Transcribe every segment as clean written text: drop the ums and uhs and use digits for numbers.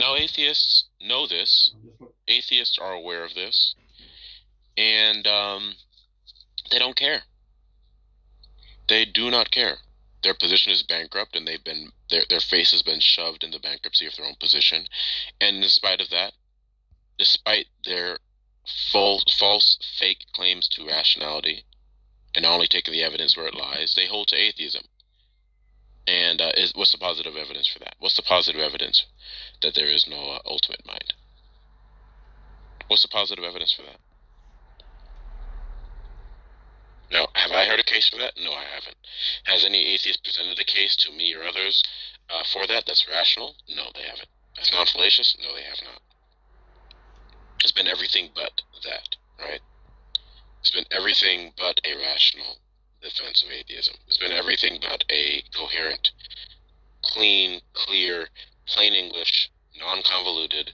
Now, atheists know this. Atheists are aware of this, and they don't care. They do not care. Their position is bankrupt, and their face has been shoved in the bankruptcy of their own position. And in spite of that, despite their false, fake claims to rationality, and only taking the evidence where it lies, they hold to atheism. And what's the positive evidence for that? What's the positive evidence that there is no ultimate mind? What's the positive evidence for that? No. Have I heard a case for that? No, I haven't. Has any atheist presented a case to me or others for that that's rational? No, they haven't. That's non-fallacious? No, they have not. It's been everything but that, right? It's been everything but a rational defense of atheism. It's been everything but a coherent, clean, clear, plain English, non-convoluted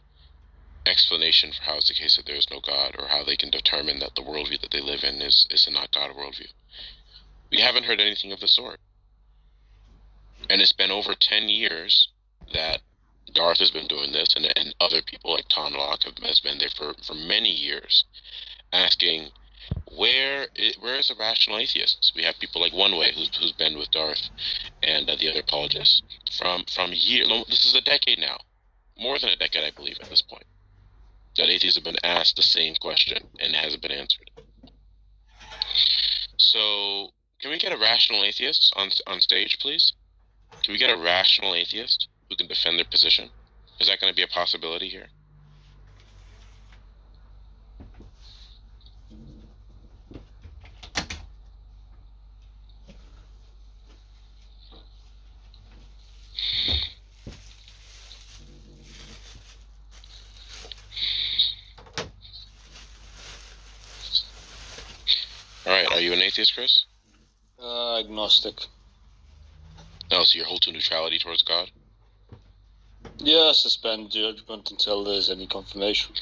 explanation for how it's the case that there is no God, or how they can determine that the worldview that they live in is a not God worldview. We haven't heard anything of the sort. And it's been over 10 years that Darth has been doing this, and other people like Tom Locke has been there for many years, asking, where is a rational atheist? We have people like One Way, who's been with Darth, and the other apologists from years. This is a decade now, more than a decade, I believe, at this point, that atheists have been asked the same question and it hasn't been answered. So, can we get a rational atheist on stage, please? Can we get a rational atheist who can defend their position? Is that going to be a possibility here? All right, are you an atheist, Chris? Agnostic. Oh, so you're hold to neutrality towards God? Yeah, suspend judgment until there's any confirmation.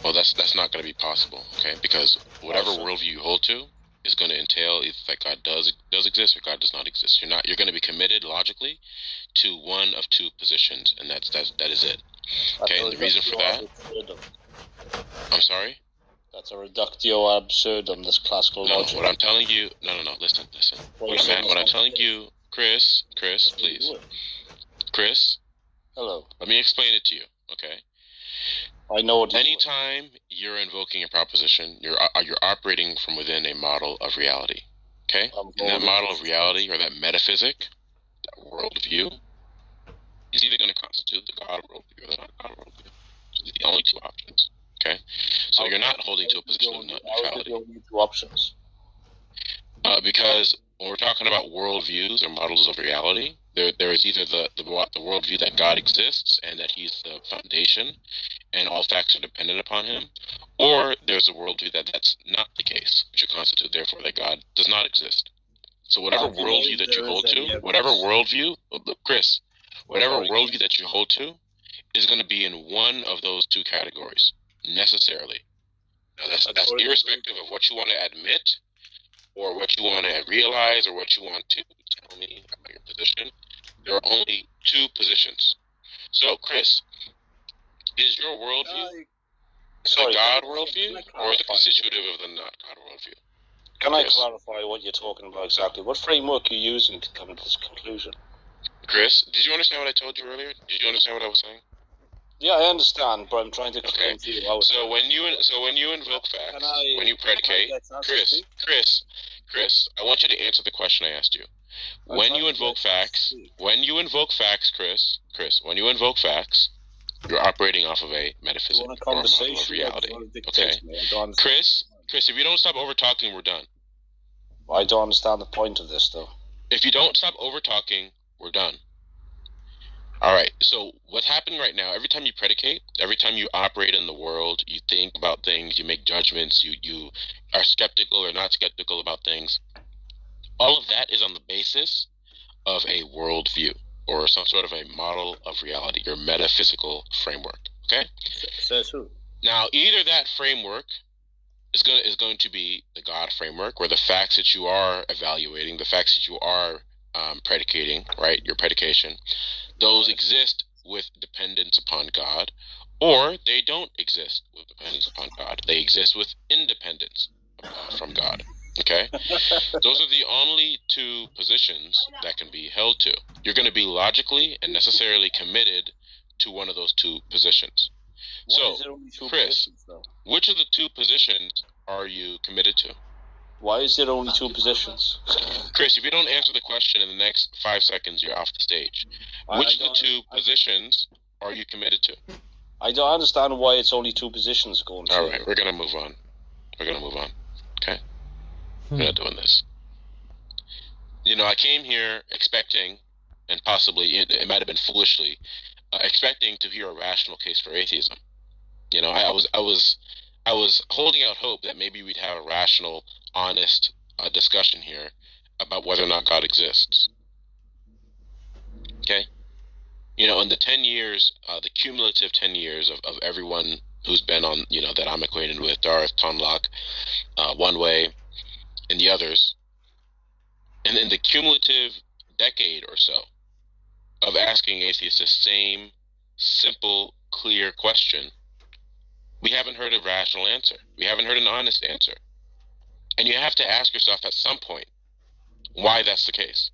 Well, that's not going to be possible, okay? Because whatever worldview you hold to is going to entail either that God does exist or God does not exist. You're going to be committed logically to one of two positions, and that is it. Okay, and the reason for that. I'm sorry. That's a reductio absurdum. This classical logic. What I'm telling you. No. Listen. What I'm telling you, Chris, please. Chris. Hello. Let me explain it to you, okay? I know what. Anytime you're invoking a proposition, you're operating from within a model of reality, okay? And that model of reality, or that metaphysic, that worldview, is either going to constitute the God worldview or the not God worldview. Those are the only two options, okay? So you're not holding to a position of neutrality. How are the only two options? Because when we're talking about worldviews or models of reality, there is either the worldview that God exists and that He's the foundation, and all facts are dependent upon Him, or there's a worldview that's not the case, which would constitute therefore that God does not exist. So whatever worldview that you hold to, Chris, whatever worldview that you hold to, is going to be in one of those two categories necessarily. Now that's irrespective of what you want to admit, or what you want to realize, or what you want to tell me about your position. There are only two positions. So, Chris, is your worldview the God worldview, or the constitutive of the not God worldview? Can I clarify what you're talking about exactly? What framework are you using to come to this conclusion? Chris, did you understand what I told you earlier? Did you understand what I was saying? Yeah, I understand, but I'm trying to explain to you how. So when you invoke facts, when you predicate, Chris, I want you to answer the question I asked you. When you invoke facts, Chris, when you invoke facts, you're operating off of a metaphysic or a model of reality. Okay, Chris, if you don't stop over talking, we're done. I don't understand the point of this, though. If you don't stop over talking, we're done. All right, so what's happening right now, every time you predicate, every time you operate in the world, you think about things, you make judgments, you are skeptical or not skeptical about things, all of that is on the basis of a worldview or some sort of a model of reality, your metaphysical framework, okay? Says who? Now, either that framework is going to be the God framework, where the facts that you are evaluating, the facts that you are predicating, right, your predication, those exist with dependence upon God, or they don't exist with dependence upon God. They exist with independence from God. Okay? Those are the only two positions that can be held to. You're going to be logically and necessarily committed to one of those two positions. Why is there only two positions, though? Which of the two positions are you committed to? Why is there only two positions? Chris, if you don't answer the question in the next 5 seconds, you're off the stage. Which of the two positions are you committed to? I don't understand why it's only two positions going to. All right, we're going to move on. Okay? We're not doing this. You know, I came here expecting, and possibly it might have been foolishly, expecting to hear a rational case for atheism. You know, I was holding out hope that maybe we'd have a rational, honest discussion here about whether or not God exists. Okay? You know, in the 10 years, the cumulative 10 years of everyone who's been on, you know, that I'm acquainted with, Darth, Tonlock, One Way, and the others, and in the cumulative decade or so of asking atheists the same simple, clear question, we haven't heard a rational answer. We haven't heard an honest answer. And you have to ask yourself at some point why that's the case,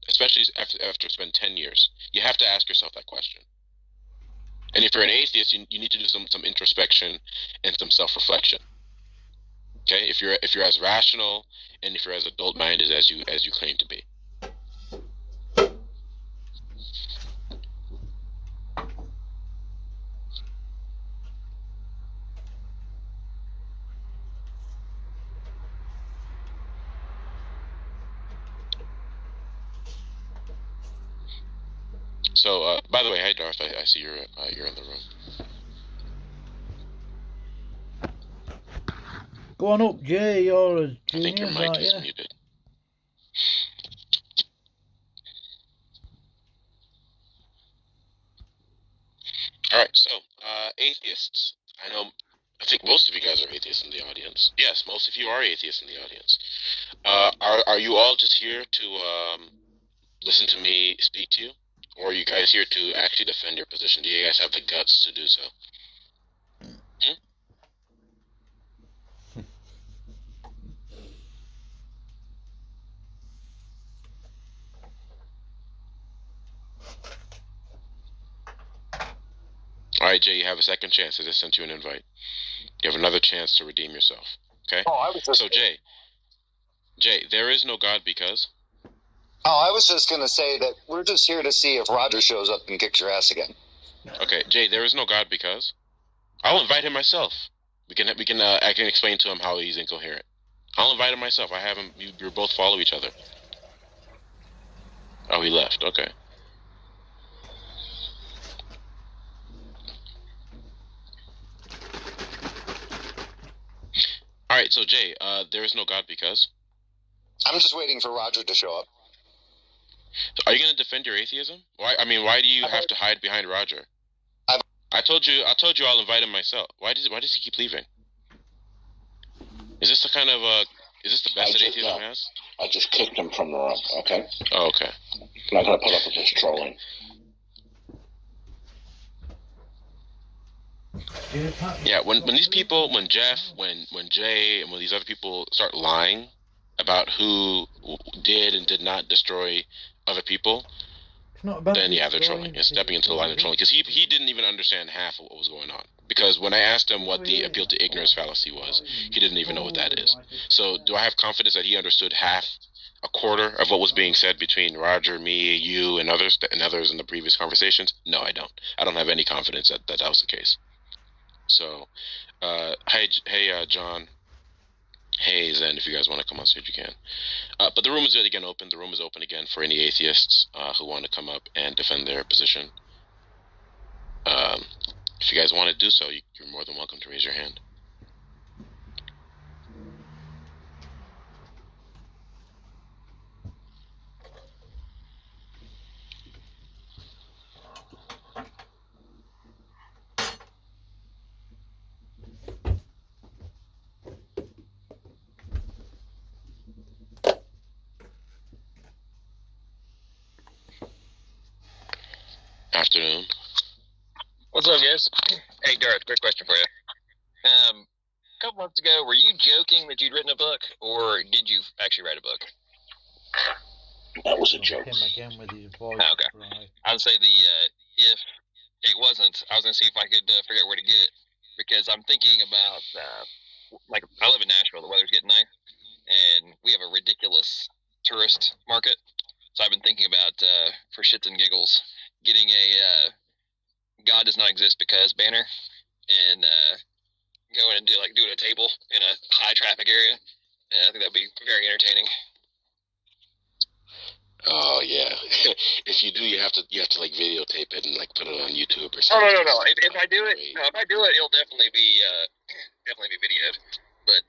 especially after it's been 10 years. You have to ask yourself that question. And if you're an atheist, you need to do some introspection and some self-reflection. Okay, if you're as rational and if you're as adult-minded as you claim to be. So, by the way, hi Darth. I see you're in the room. Go on up, Jay. You're a genius, I think your mic is muted. All right, so atheists. I think most of you guys are atheists in the audience. Yes, most of you are atheists in the audience. Are you all just here to listen to me speak to you? Or are you guys here to actually defend your position? Do you guys have the guts to do so? All right, Jay, you have a second chance. I just sent you an invite. You have another chance to redeem yourself. Okay? Oh, I was just... So, Jay, there is no God because? Oh, I was just going to say that we're just here to see if Roger shows up and kicks your ass again. Okay, Jay, there is no God because? I'll invite him myself. I can explain to him how he's incoherent. I'll invite him myself. I have him. You both follow each other. Oh, he left. Okay. All right. So Jay, there is no God because? I'm just waiting for Roger to show up. So are you going to defend your atheism? Why do you have to hide behind Roger? I told you I'll invite him myself. Why does he keep leaving? Is this the best that atheism has? I just kicked him from the room, okay? Oh, okay. I'm not going to put up with this trolling. Yeah, when these people, when Jeff, when Jay, and when these other people start lying about who did and did not destroy other people, then yeah, they're trolling. It's stepping into the line of trolling because he didn't even understand half of what was going on. Because when I asked him what the appeal to ignorance fallacy was, he didn't even know what that is. So do I have confidence that he understood a quarter of what was being said between Roger, me, you, and others in the previous conversations? No, I don't. I don't have any confidence that was the case. So, hey, John. Hey, Zen, if you guys want to come on stage, you can. But the room is again open. The room is open again for any atheists who want to come up and defend their position. If you guys want to do so, you're more than welcome to raise your hand. Afternoon. What's up, guys? Hey, Darth, quick question for you. A couple months ago, were you joking that you'd written a book, or did you actually write a book? That was a joke. Him again with his voice. Oh, okay. Right. I would say if it wasn't, I was going to see if I could figure out where to get it, because I'm thinking about, like, I live in Nashville, the weather's getting nice, and we have a ridiculous tourist market, so I've been thinking about, for shits and giggles, getting a God Does Not Exist Because banner, and going and doing a table in a high traffic area. And I think that'd be very entertaining. Oh yeah. If you do, you have to like videotape it and like put it on YouTube or Oh something. no. If I do it, it'll definitely be videoed. But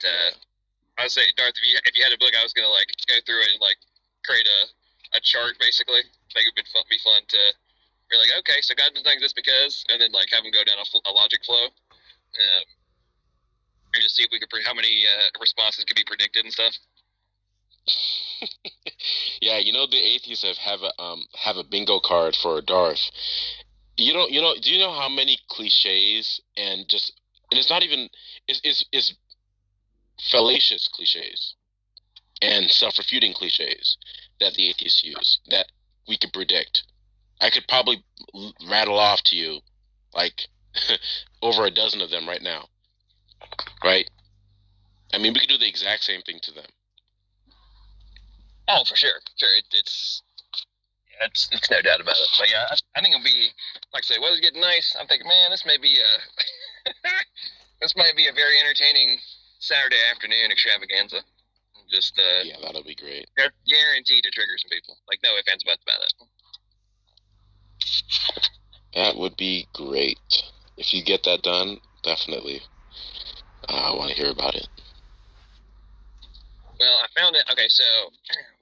I would say, Darth, if you had a book, I was gonna like go through it and like create a chart basically. Make it be fun to be like, okay, so God does not exist because, and then like have them go down a logic flow. And just see if we could how many responses could be predicted and stuff. Yeah, the atheists have a bingo card for Darth. Do you know how many cliches and it's not even it's fallacious cliches and self-refuting cliches that the atheists use that we could predict. I could probably rattle off to you like over a dozen of them right now. Right? I mean, we could do the exact same thing to them. Oh, for sure. It's no doubt about it. But yeah, I think it'll be, like I say, weather's getting nice. I'm thinking, man, this may be this might be a very entertaining Saturday afternoon extravaganza. Just yeah, that'll be great. Guaranteed to trigger some people. Like, no ifs, ands, buts about it. That would be great. If you get that done, definitely. I want to hear about it. Well, I found it. Okay, so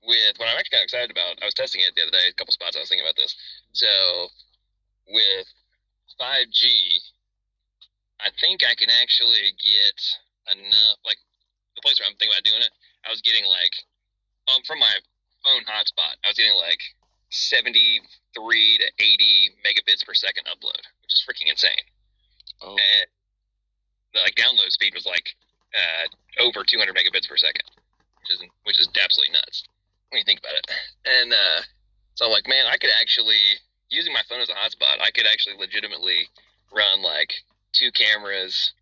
with what I'm actually kind of excited about, I was testing it the other day, a couple spots I was thinking about this. So with 5G, I think I can actually get enough, like the place where I'm thinking about doing it, I was getting like, from my phone hotspot, I was getting like 73 to 80 megabits per second upload, which is freaking insane. Oh. And the download speed was like over 200 megabits per second, which is absolutely nuts when you think about it. And so I'm like, man, I could actually, using my phone as a hotspot, I could actually legitimately run like 2 cameras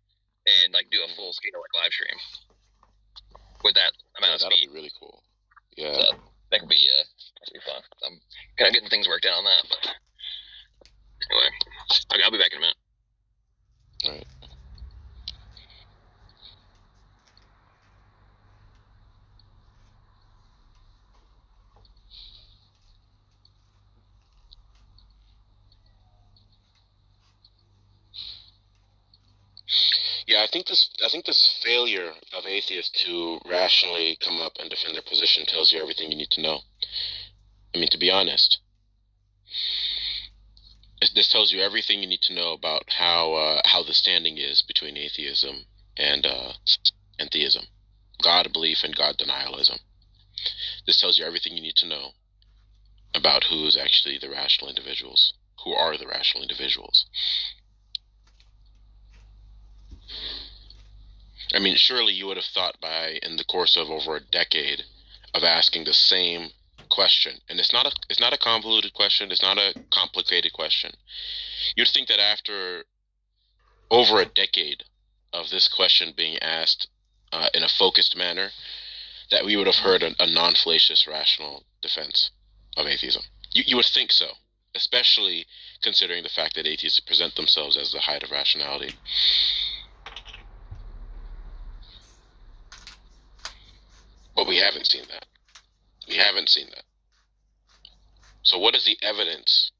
and like do a full scale like live stream with that amount of speed. That'd be really cool. Yeah. So that could be fun. I'm kind of getting things worked out on that, but anyway, I'll be back in a minute. All right. Yeah, I think this failure of atheists to rationally come up and defend their position tells you everything you need to know. I mean, to be honest, this tells you everything you need to know about how the standing is between atheism and theism, God belief and God denialism. This tells you everything you need to know about who is actually the rational individuals, who are the rational individuals. I mean, surely you would have thought in the course of over a decade of asking the same question, and it's not a convoluted question, it's not a complicated question. You'd think that after over a decade of this question being asked in a focused manner, that we would have heard a non-fallacious, rational defense of atheism. You would think so, especially considering the fact that atheists present themselves as the height of rationality. But we haven't seen that. So what is the evidence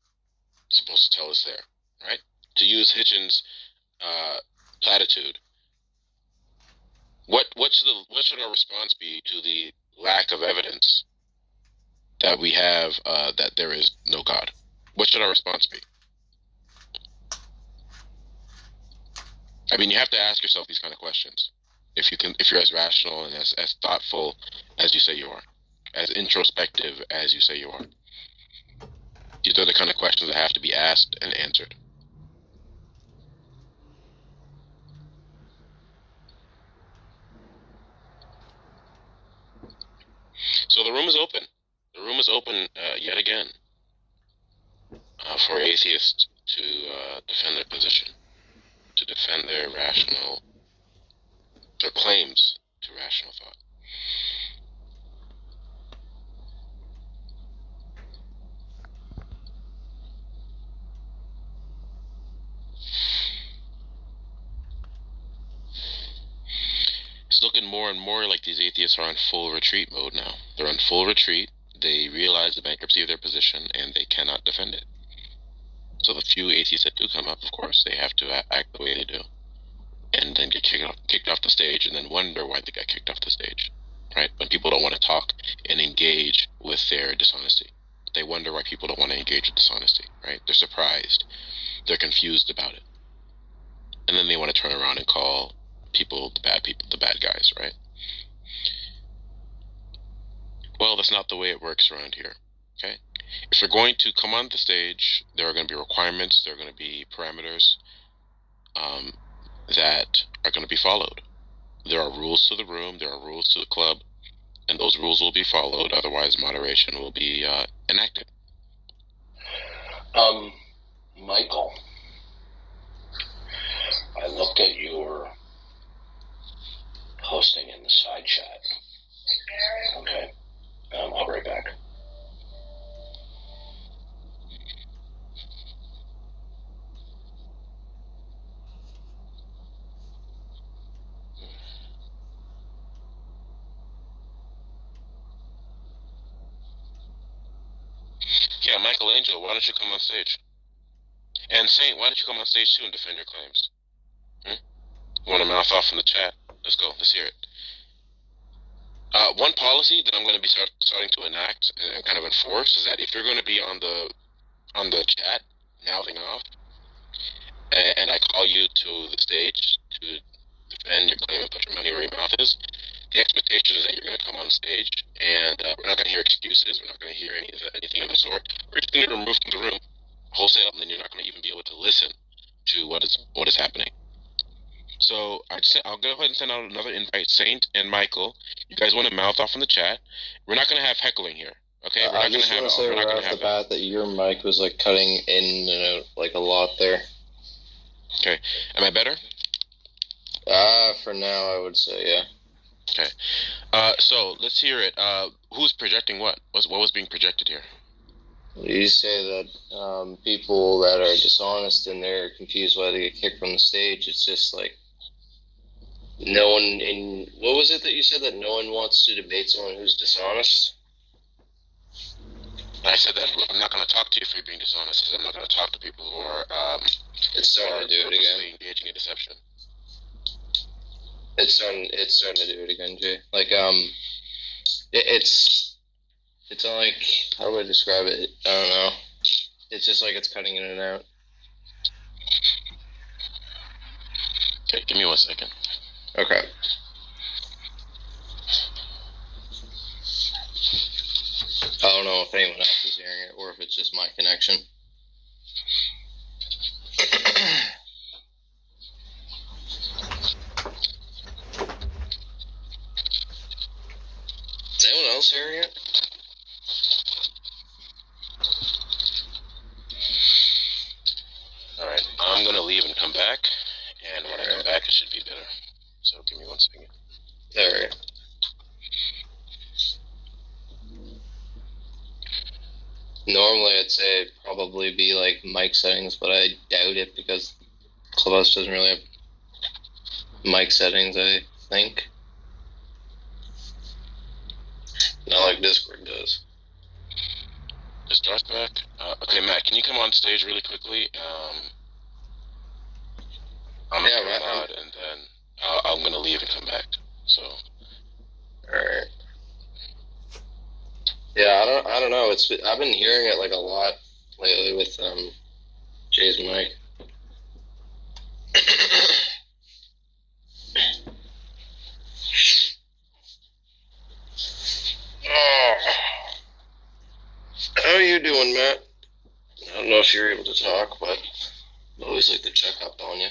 supposed to tell us there, right? To use Hitchens' platitude, what should our response be to the lack of evidence that we have that there is no God? What should our response be? I mean, you have to ask yourself these kind of questions. If you're as rational and as thoughtful as you say you are, as introspective as you say you are. These are the kind of questions that have to be asked and answered. the room is open. The room is open yet again for atheists to defend their position, to defend their claims to rational thought. It's looking more and more like these atheists are on full retreat mode now. They're on full retreat. They realize the bankruptcy of their position, and they cannot defend it. So the few atheists that do come up, of course, they have to act the way they do, and then get kicked off the stage, and then wonder why they got kicked off the stage, right? When people don't want to talk and engage with their dishonesty. They wonder why people don't want to engage with dishonesty, right? They're surprised. They're confused about it. And then they want to turn around and call people, the bad guys, right? Well, that's not the way it works around here, okay? If you're going to come on the stage, there are going to be requirements, there are going to be parameters that are going to be followed. There are rules to the room, there are rules to the club, and those rules will be followed, otherwise moderation will be enacted. Michael, I looked at your posting in the side chat. Okay. I'll be right back. Yeah, Michelangelo, why don't you come on stage? And Saint, why don't you come on stage too and defend your claims? You want to mouth off in the chat? Let's go. Let's hear it. One policy that I'm going to be starting to enact and kind of enforce is that if you're going to be on the chat mouthing off, and I call you to the stage to defend your claim and put your money where your mouth is, the expectation is that you're going to come on stage, and we're not going to hear excuses. We're not going to hear anything of the sort. We're just going to remove from the room wholesale, and then you're not going to even be able to listen to what is happening. So I'll go ahead and send out another invite, Saint and Michael. You guys want to mouth off in the chat. We're not going to have heckling here, okay? We're not I just want to say right off the bat that your mic was like cutting in and out like a lot there. Okay, am I better? For now, I would say, yeah. Okay. So let's hear it. Who's projecting what? What was being projected here? You say that people that are dishonest and they're confused why they get kicked from the stage. It's just like no one in. What was it that you said that no one wants to debate someone who's dishonest? I said that I'm not going to talk to you if you're being dishonest. I'm not going to talk to people who are. It's starting to do it again. Engaging in deception. It's starting to do it again, Jay. Like it's not like, how do I describe it? I don't know. It's just like it's cutting in and out. Okay, give me 1 second. Okay. I don't know if anyone else is hearing it or if it's just my connection. Is anyone else hearing it? Alright, I'm going to leave and come back, and when I come back it should be better. So give me 1 second. Alright. Normally I'd say it'd probably be like mic settings, but I doubt it because Clubhouse doesn't really have mic settings, I think. Not like Discord does. Is Darth back? Okay, Matt, can you come on stage really quickly? I'm Yeah, Matt, Matt, and then I'm going to leave and come back. So. Alright. Yeah, I don't know. I've been hearing it like a lot lately with Jay's mic. How are you doing, Matt? I don't know if you're able to talk, but I always like to check up on you.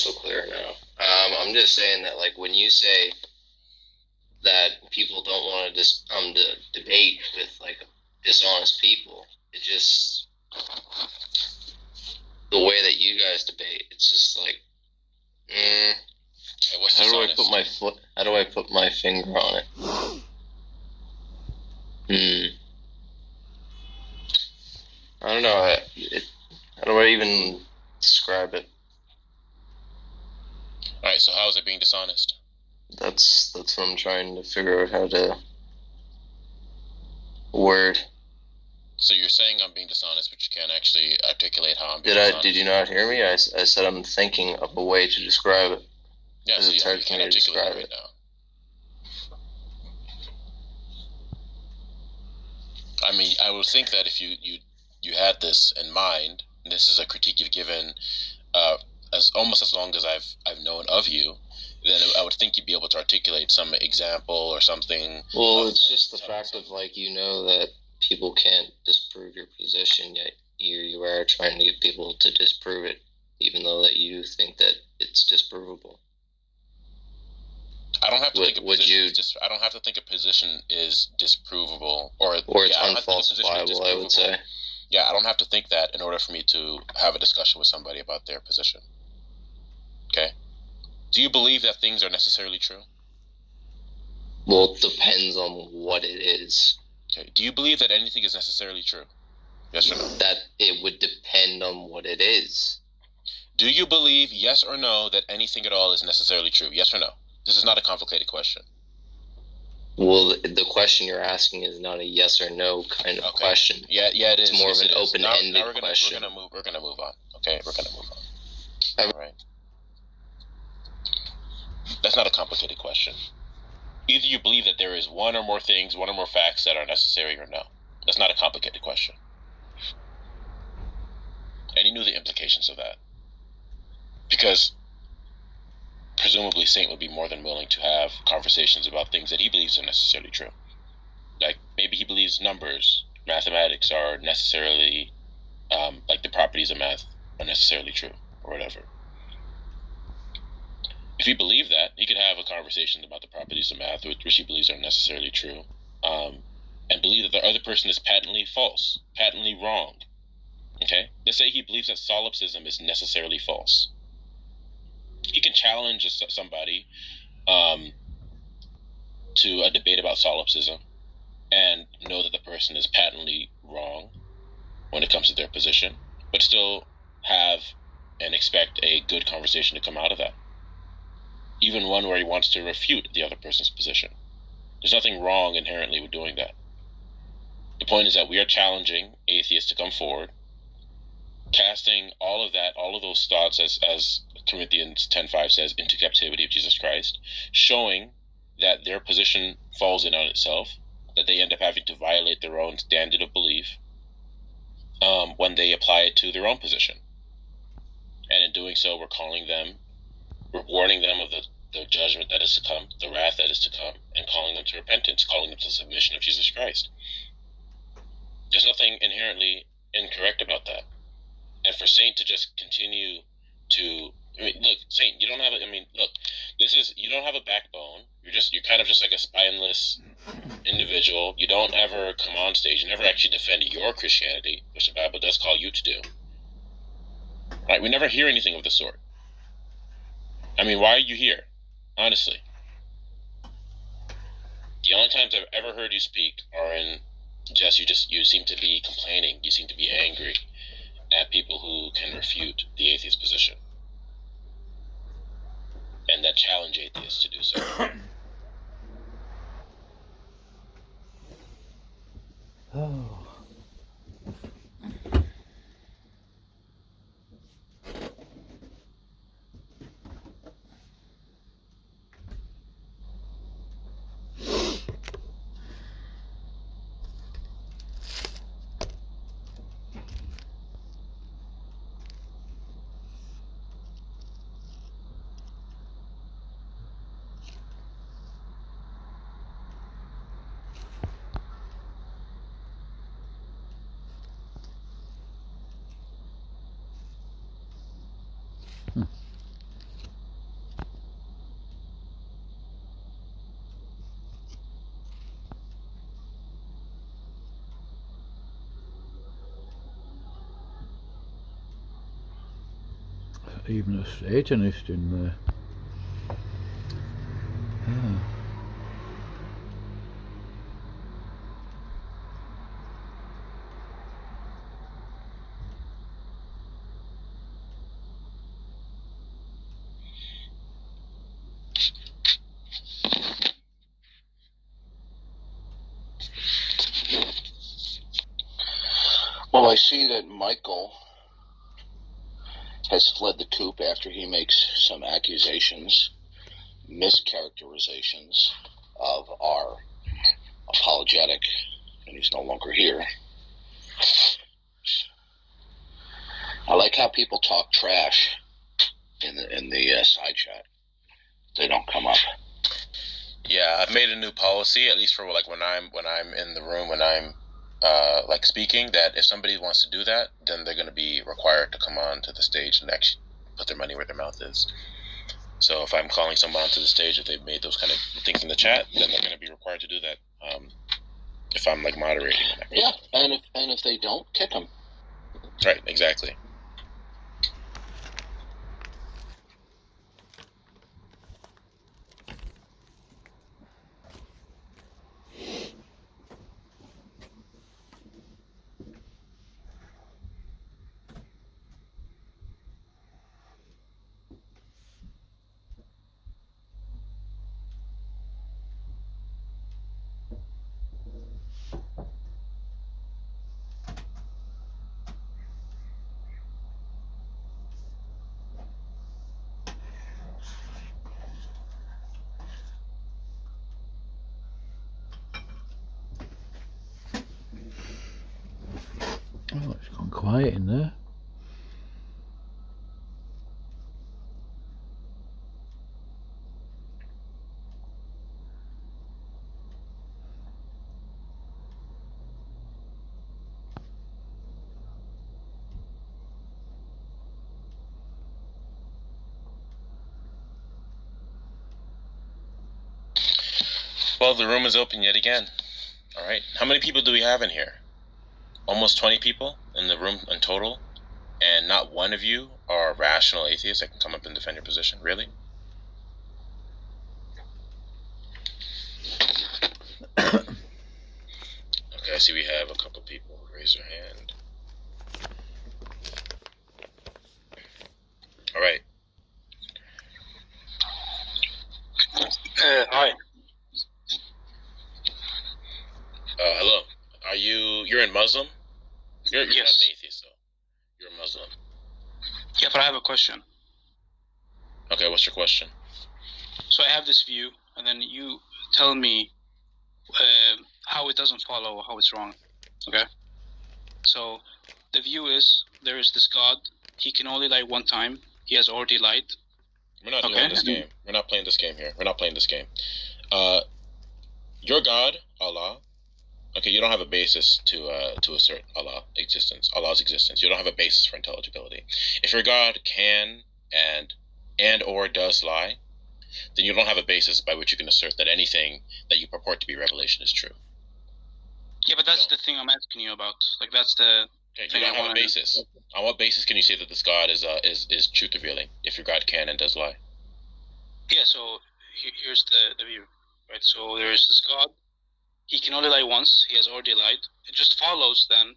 crystal clear now. I'm just saying that, like, when you say that people don't want to just come to debate with, like, dishonest people, it just, the way that you guys debate, it's just like, Hey, what's how do I dishonest? put my finger on it? I don't know. How do I even describe it? All right. So how is it being dishonest? That's what I'm trying to figure out how to word. So you're saying I'm being dishonest, but you can't actually articulate how I'm being dishonest. Did you not hear me? I said I'm thinking of a way to describe it. Yeah, so It's hard you for can't me to articulate describe it right it. now. I mean, I would think that if you had this in mind, and this is a critique you've given as long as I've known of you, then I would think you'd be able to articulate some example or something. Well, it's just the fact of, like, you know that people can't disprove your position, yet here you are trying to get people to disprove it, even though that you think that it's disprovable. I don't have to think a position is disprovable or it's unfalsifiable, I would say. Yeah, I don't have to think that in order for me to have a discussion with somebody about their position. Okay? Do you believe that things are necessarily true? Well, it depends on what it is. Okay. Do you believe that anything is necessarily true? Yes or no? That it would depend on what it is. Do you believe, yes or no, that anything at all is necessarily true? Yes or no? This is not a complicated question. Well, the question you're asking is not a yes or no kind of question. Yeah, it is. It's more of an open-ended question. We're gonna move on. Okay, we're gonna move on. All right. That's not a complicated question. Either you believe that there is one or more things, one or more facts that are necessary, or no. That's not a complicated question. And he knew the implications of that. Because presumably Saint would be more than willing to have conversations about things that he believes are necessarily true. Like, maybe he believes numbers, mathematics are necessarily, like the properties of math are necessarily true, or whatever. If he believed that, he could have a conversation about the properties of math, which he believes are necessarily true, and believe that the other person is patently false, patently wrong. Okay? Let's say he believes that solipsism is necessarily false. He can challenge somebody to a debate about solipsism and know that the person is patently wrong when it comes to their position, but still have and expect a good conversation to come out of that. Even one where he wants to refute the other person's position. There's nothing wrong inherently with doing that. The point is that we are challenging atheists to come forward, casting all of those thoughts, as Corinthians 10:5 says, into captivity of Jesus Christ, showing that their position falls in on itself, that they end up having to violate their own standard of belief when they apply it to their own position. And in doing so, we're warning them of the judgment that is to come, the wrath that is to come, and calling them to repentance, calling them to the submission of Jesus Christ. There's nothing inherently incorrect about that. And for Saint to just continue to, look, Saint, you don't have you don't have a backbone. You're kind of just like a spineless individual. You don't ever come on stage. You never actually defend your Christianity, which the Bible does call you to do. Right? We never hear anything of the sort. I mean, why are you here? Honestly. The only times I've ever heard you speak are in you seem to be complaining. You seem to be angry at people who can refute the atheist position. And that challenge atheists to do so. Oh. even a Satanist in there. Yeah. Well, I see that Michael has fled the coop after he makes some accusations, mischaracterizations of our apologetic, and he's no longer here. I like how people talk trash in the side chat. They don't come up. Yeah, I've made a new policy, at least for like when I'm in the room, when I'm like speaking, that if somebody wants to do that, then they're going to be required to come on to the stage and actually put their money where their mouth is. So if I'm calling someone onto the stage, if they've made those kind of things in the chat, then they're going to be required to do that. If I'm like moderating. Yeah, and if they don't, kick them. Right, exactly. Oh, it's gone quiet in there. Well, the room is open yet again. All right. How many people do we have in here? Almost 20 people in the room in total, and not one of you are rational atheists that can come up and defend your position. Really? Okay, I see we have a couple people who raise their hand. All right. Hi. Hello. You're in Muslim? You're not Yes. an atheist, though. You're a Muslim. Yeah, but I have a question. Okay, what's your question? So I have this view, and then you tell me how it doesn't follow, how it's wrong. Okay? So the view is there is this God. He can only lie one time. He has already lied. We're not doing this game. We're not playing this game here. We're not playing this game. Your God, Allah. Okay, you don't have a basis to assert Allah's existence. You don't have a basis for intelligibility. If your God can and or does lie, then you don't have a basis by which you can assert that anything that you purport to be revelation is true. Yeah, but that's the thing I'm asking you about. Like that's the. Okay, you don't have a basis. On what basis can you say that this God is truth revealing? If your God can and does lie. Yeah. So here's the view, right? So there is this God. He can only lie once. He has already lied. It just follows then.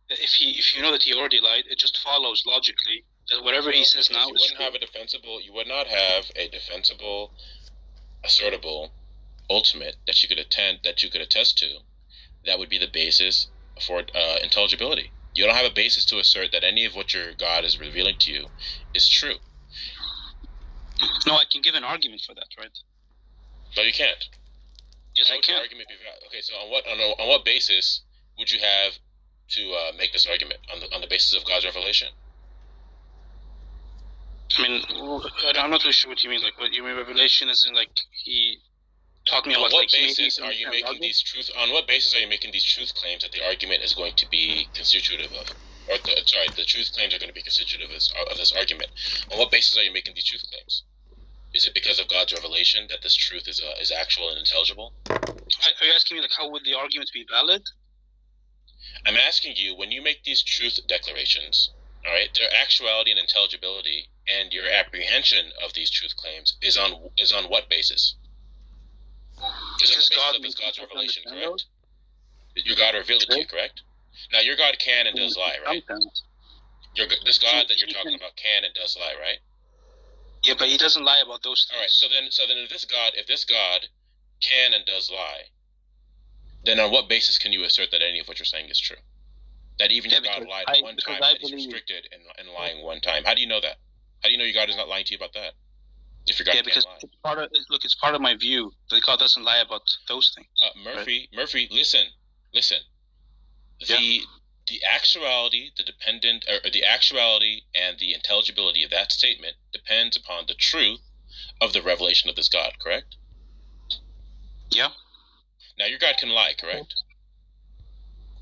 That if you know that he already lied, it just follows logically that whatever he says now is true. You would not have a defensible, assertable, ultimate that you could attest to. That would be the basis for intelligibility. You don't have a basis to assert that any of what your God is revealing to you is true. No, I can give an argument for that, right? No, you can't. Yes, I can. Argument be valid? Okay, so on what basis would you have to make this argument? On the basis of God's revelation? I mean, I'm not really sure what you mean. Like, what you mean revelation is in like he talking about. On what basis are you making these truth? On what basis are you making these truth claims that the argument is going to be constitutive of? Or the truth claims are going to be constitutive of this argument. On what basis are you making these truth claims? Is it because of God's revelation that this truth is actual and intelligible? Are you asking me like how would the argument be valid? I'm asking you, when you make these truth declarations, All right, their actuality and intelligibility and your apprehension of these truth claims is on what basis? Is on the basis of this God's revelation, correct? Your God revealed it to you, correct? Now, your God can and does lie, right? This God that you're talking about can and does lie, right? Yeah, but he doesn't lie about those things. All right, so then if this God can and does lie, then on what basis can you assert that any of what you're saying is true? That even your God lied one time, and is restricted in lying one time. How do you know that? How do you know your God is not lying to you about that? If your God can't lie. It's part of my view that God doesn't lie about those things. Murphy, listen. Yeah. The actuality, the actuality and the intelligibility of that statement depends upon the truth of the revelation of this God, correct? Yeah. Now your God can lie, correct?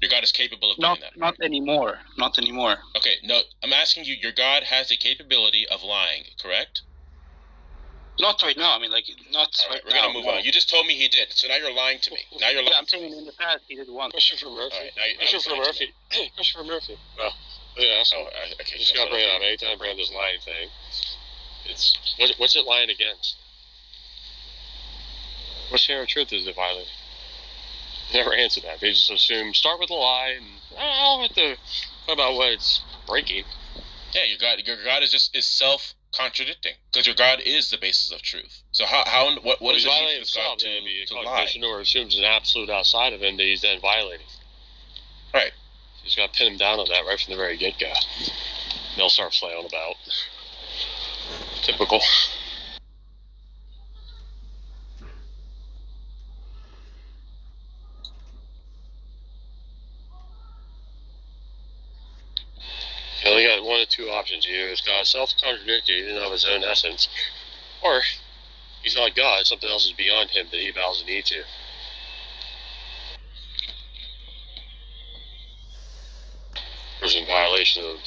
Your God is capable of doing that. Not anymore. Not anymore. Okay, no, I'm asking you, your God has the capability of lying, correct? Not right now. I mean, like, not All right, right we're now. gonna move on. You just told me he did, so now you're lying to me. Now you're lying. Yeah, I'm saying in the past he did once. Question for Murphy. All right, Question for Murphy. Question for Murphy. Well, yeah, so okay. just gotta bring it up. Anytime I bring up this lying thing, it's what's it lying against? What standard of truth is it violating? Never answer that. They just assume start with a lie, and I'll have to talk about what it's breaking. Yeah, your God is self-contradicting because your God is the basis of truth. So what does it mean for this God to lie? Or assumes an absolute outside of him that he's then violating. Right. You just got to pin him down on that right from the very get-go. They'll start flailing about. Typical. You only got one of two options. Either it's God self-contradicting in and of his own essence, or he's not God. Something else is beyond him that he bows the knee to. There's in violation of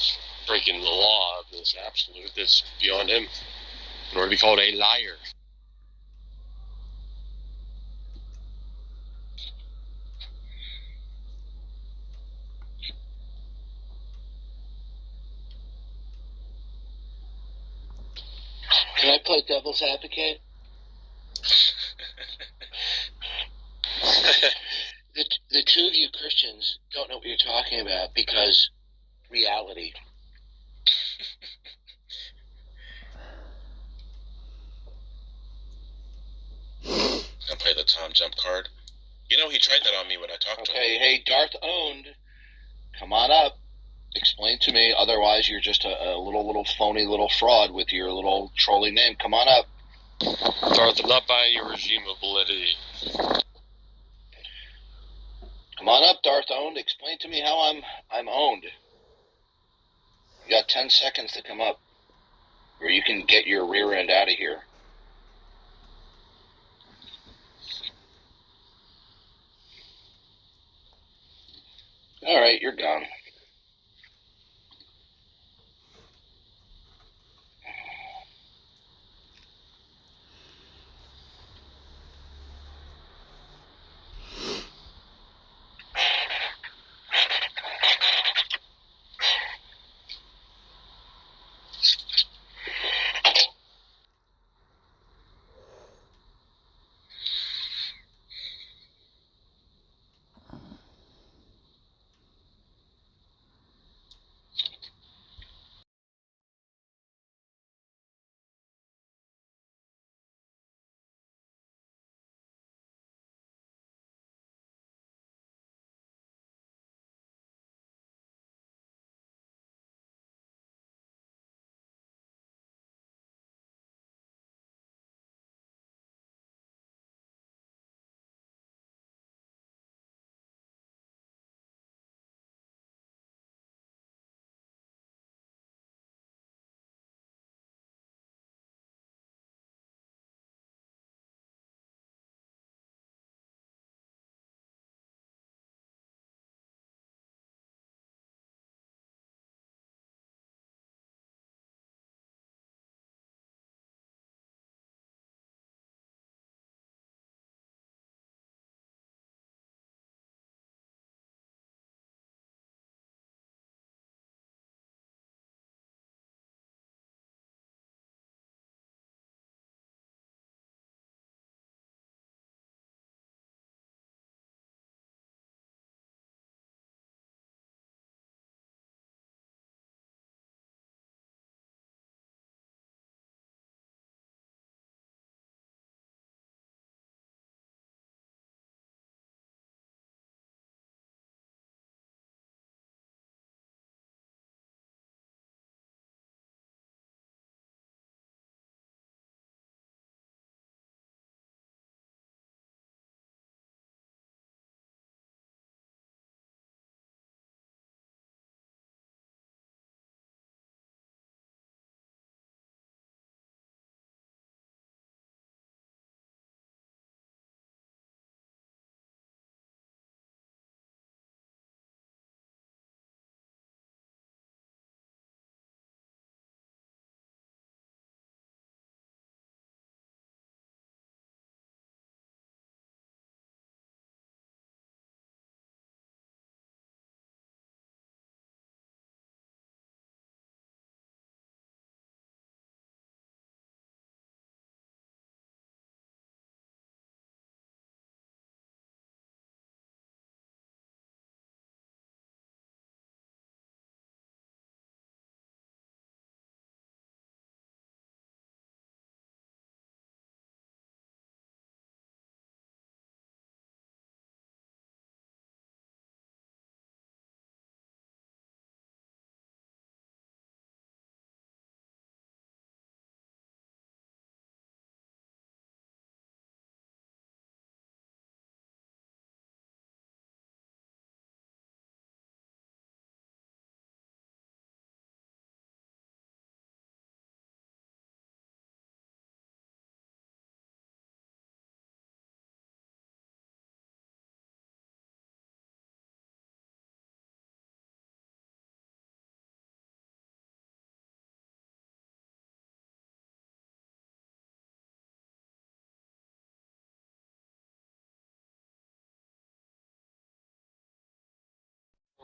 breaking the law of this absolute that's beyond him in order to be called a liar. Can I play devil's advocate? The two of you Christians don't know what you're talking about because reality. I'll play the Tom Jump card. You know, he tried that on me when I talked to him. Okay, hey, Darth Owned, come on up. Explain to me. Otherwise, you're just a little phony little fraud with your little trolling name. Come on up. Darth, I'm not buying your regime of validity. Come on up, Darth Owned. Explain to me how I'm owned. You got 10 seconds to come up, or you can get your rear end out of here. All right, you're gone.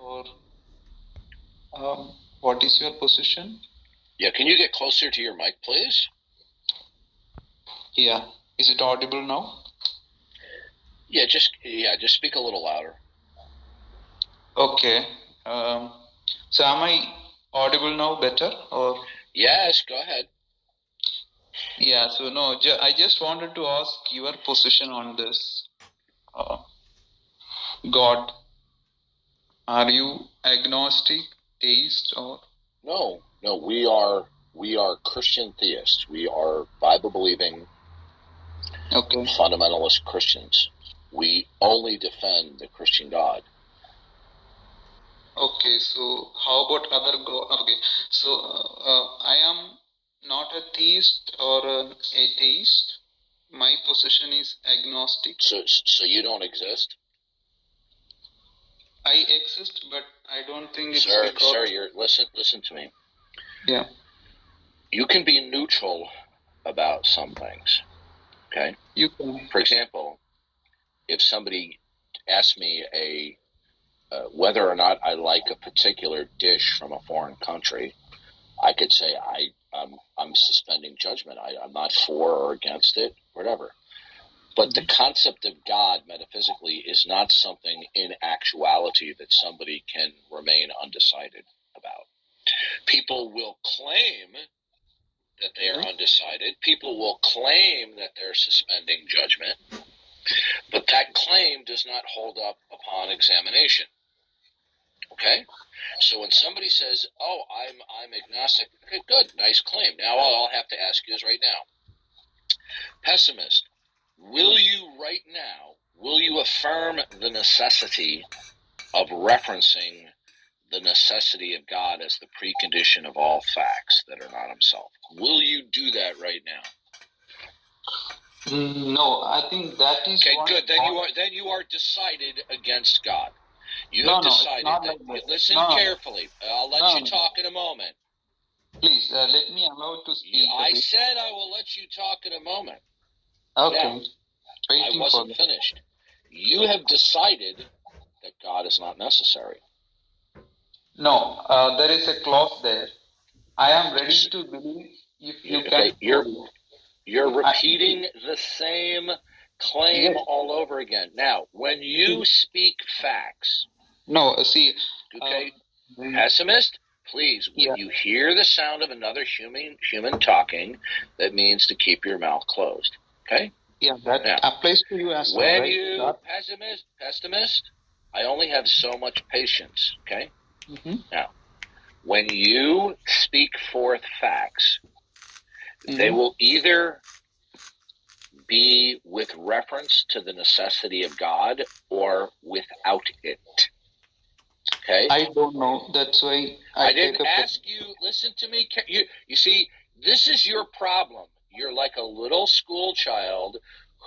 or what is your position? Yeah, can you get closer to your mic, please? Yeah. Is it audible now? Yeah, just speak a little louder. Okay. So am I audible now better or? Yes, go ahead. Yeah. So no, I just wanted to ask your position on this. God, are you agnostic, theist, or? No, we are Christian theists. We are Bible believing, Okay. fundamentalist Christians. We only defend the Christian God. Okay, so how about other God? Okay, so I am not a theist or an atheist. My position is agnostic. So you don't exist, I exist, but I don't think it's sir. because. Sir, listen to me. Yeah. You can be neutral about some things. Okay. You can. For example, if somebody asks me whether or not I like a particular dish from a foreign country, I could say I'm suspending judgment. I'm not for or against it, whatever. But the concept of God metaphysically is not something in actuality that somebody can remain undecided about. People will claim that they are undecided. People will claim that they're suspending judgment, but that claim does not hold up upon examination. Okay? So when somebody says, "Oh, I'm agnostic," okay, good, nice claim. Now all I'll have to ask you is right now, pessimist, will you affirm the necessity of referencing the necessity of God as the precondition of all facts that are not himself? Will you do that right now? No, I think that is okay. Good. Then you are decided against God. You have decided that. Listen carefully. I'll let you talk in a moment. Please let me allow to speak. I said I will let you talk in a moment. Okay. Now, I wasn't finished. You have decided that God is not necessary. No, there is a clause there. I am ready to believe if you can. You're repeating the same claim all over again. Now, when you speak facts. No, see. Okay, pessimist, please, when you hear the sound of another human talking, that means to keep your mouth closed. Okay? Yeah, that applies to you as well. When you, pessimist, I only have so much patience. Okay? Mm-hmm. Now, when you speak forth facts, they will either be with reference to the necessity of God or without it. Okay? I don't know. That's why I didn't ask you. Listen to me. You see, this is your problem. You're like a little school child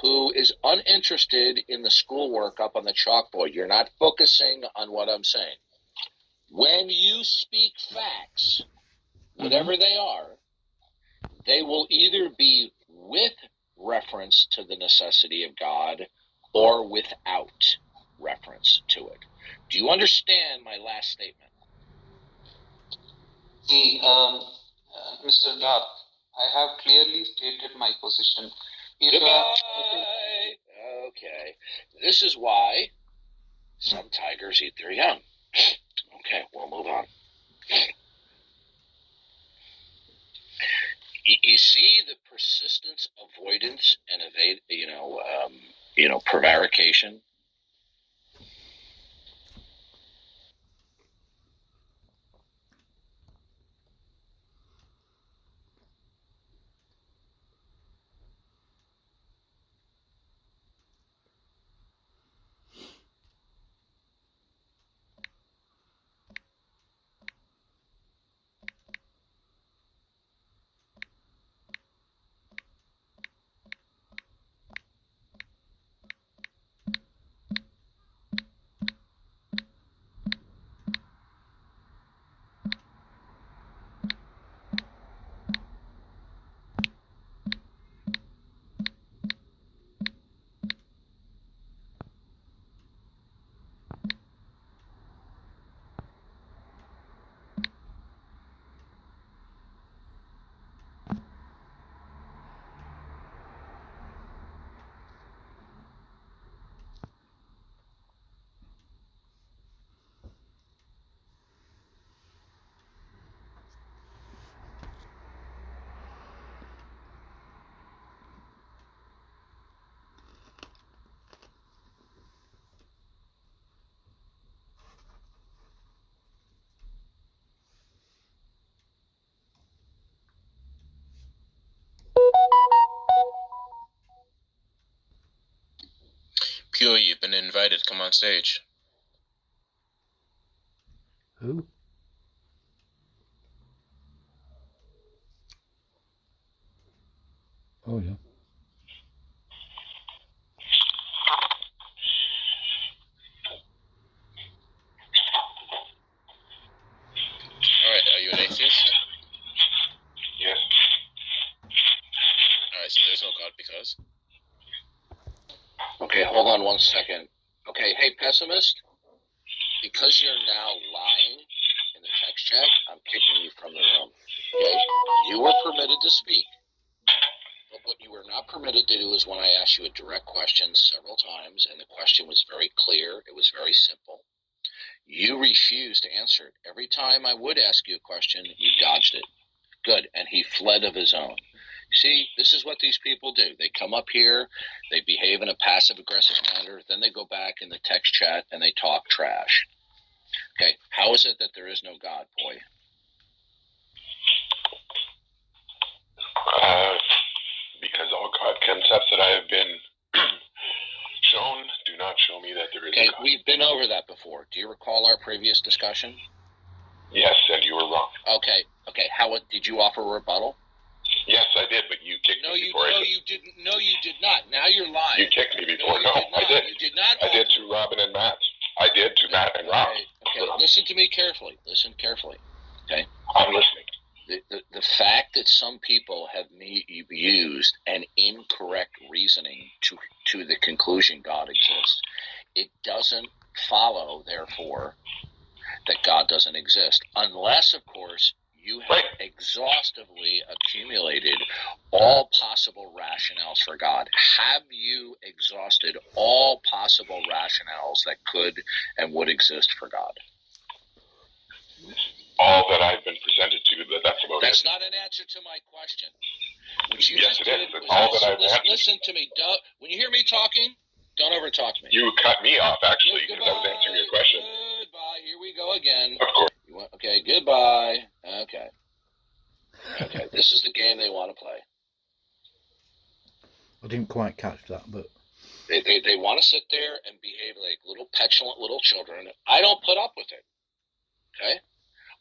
who is uninterested in the schoolwork up on the chalkboard. You're not focusing on what I'm saying. When you speak facts, whatever they are, they will either be with reference to the necessity of God or without reference to it. Do you understand my last statement? See, Mr. Dutt, I have clearly stated my position. Goodbye. Okay. This is why some tigers eat their young. Okay, we'll move on. You see the persistence, avoidance, and prevarication. Q, you've been invited. Come on stage. Who? Oh, yeah. Alright, are you an atheist? Yes. Alright, so there's no God because? Okay, hold on 1 second. Okay, hey, pessimist, because you're now lying in the text chat, I'm kicking you from the room. Okay? You were permitted to speak. But what you were not permitted to do is when I asked you a direct question several times, and the question was very clear, it was very simple. You refused to answer it. Every time I would ask you a question, you dodged it. Good, and he fled of his own. See, this is what these people do. They come up here, they behave in a passive-aggressive manner, then they go back in the text chat and they talk trash. Okay, how is it that there is no God, boy? Because all God concepts that I have been shown do not show me that there is Okay, a God. we've been over that before. Do you recall our previous discussion? Yes, and you were wrong. Okay. How did you offer a rebuttal? Yes, I did, but you kicked me before I did. You didn't. No, you did not. Now you're lying. You kicked me before. No, I did. You did not. I did to Robin and Matt. I did to Matt and Rob. Okay, listen to me carefully. Listen carefully. Okay? I'm listening. The fact that some people have used an incorrect reasoning to the conclusion God exists, it doesn't follow, therefore, that God doesn't exist. Unless, of course, you have exhaustively accumulated all possible rationales for God. Have you exhausted all possible rationales that could and would exist for God? All that I've been presented to, that's about That's it. not an answer to my question. What you Yes, just it did is. That's was all that I've answered. listen to me. When you hear me talking, don't overtalk me. You cut me off, actually, because I was answering your question. Goodbye. Here we go again. Of course. Okay, goodbye. Okay. This is the game they want to play. I didn't quite catch that, but They want to sit there and behave like little petulant little children. I don't put up with it. Okay?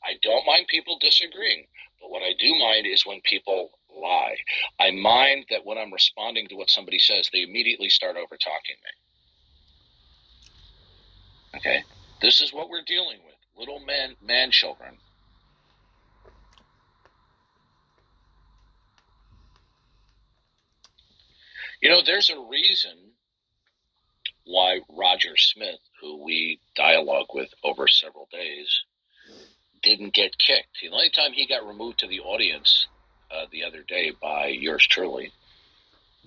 I don't mind people disagreeing, but what I do mind is when people lie. I mind that when I'm responding to what somebody says, they immediately start over talking me. Okay? This is what we're dealing with. Little man children. You know, there's a reason why Roger Smith, who we dialogue with over several days, didn't get kicked. The only time he got removed to the audience the other day by yours truly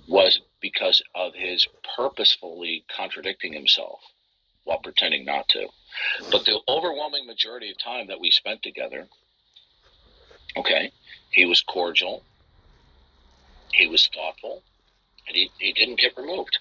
was because of his purposefully contradicting himself while pretending not to. But the overwhelming majority of time that we spent together, okay, he was cordial, he was thoughtful, and he didn't get removed.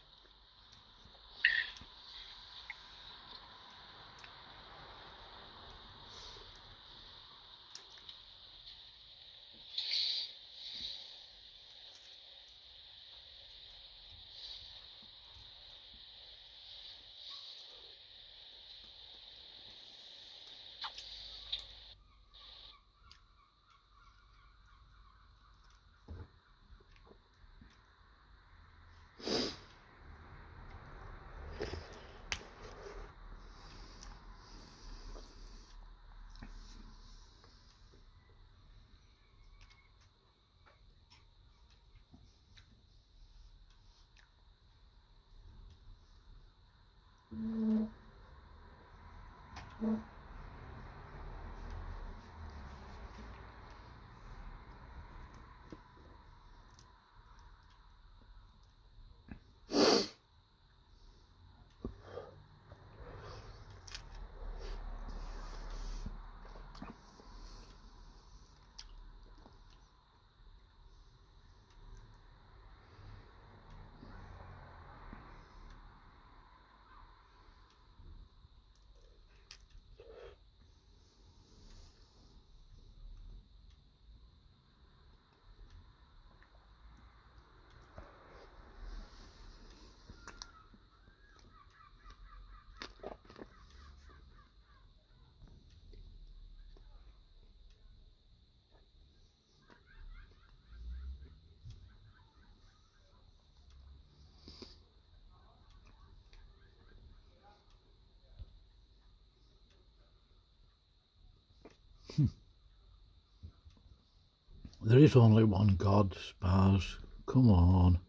There is only one God, Spaz. Come on.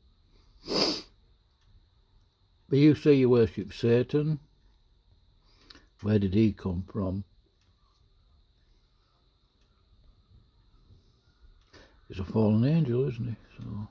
But you say you worship Satan. Where did he come from? He's a fallen angel, isn't he? So